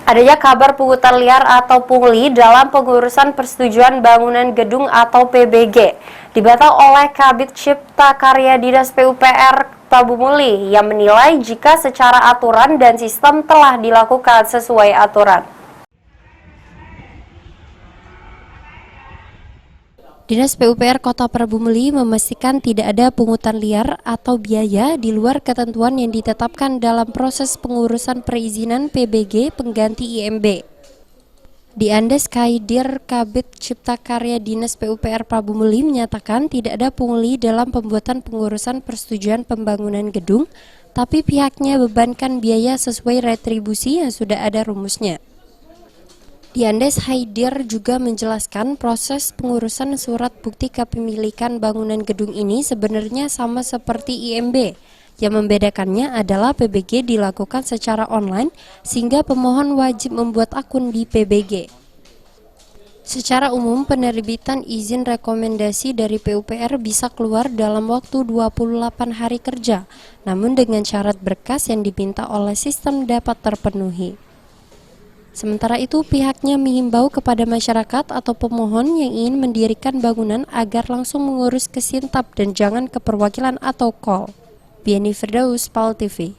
Adanya kabar pungutan liar atau pungli dalam pengurusan persetujuan bangunan gedung atau PBG dibantah oleh Kabid Cipta Karya Dinas PUPR Prabu Muli yang menilai jika secara aturan dan sistem telah dilakukan sesuai aturan. Dinas PUPR Kota Prabu Muli memastikan tidak ada pungutan liar atau biaya di luar ketentuan yang ditetapkan dalam proses pengurusan perizinan PBG pengganti IMB. Di Andes Kaidir Kabid Cipta Karya Dinas PUPR Prabu Muli menyatakan tidak ada pungli dalam pembuatan pengurusan persetujuan pembangunan gedung, tapi pihaknya bebankan biaya sesuai retribusi yang sudah ada rumusnya. Di Andes Haidir juga menjelaskan proses pengurusan surat bukti kepemilikan bangunan gedung ini sebenarnya sama seperti IMB. Yang membedakannya adalah PBG dilakukan secara online sehingga pemohon wajib membuat akun di PBG. Secara umum, penerbitan izin rekomendasi dari PUPR bisa keluar dalam waktu 28 hari kerja, namun dengan syarat berkas yang diminta oleh sistem dapat terpenuhi. Sementara itu, pihaknya mengimbau kepada masyarakat atau pemohon yang ingin mendirikan bangunan agar langsung mengurus ke Sintab dan jangan ke perwakilan atau KOL. Biani Firdaus, PAL TV.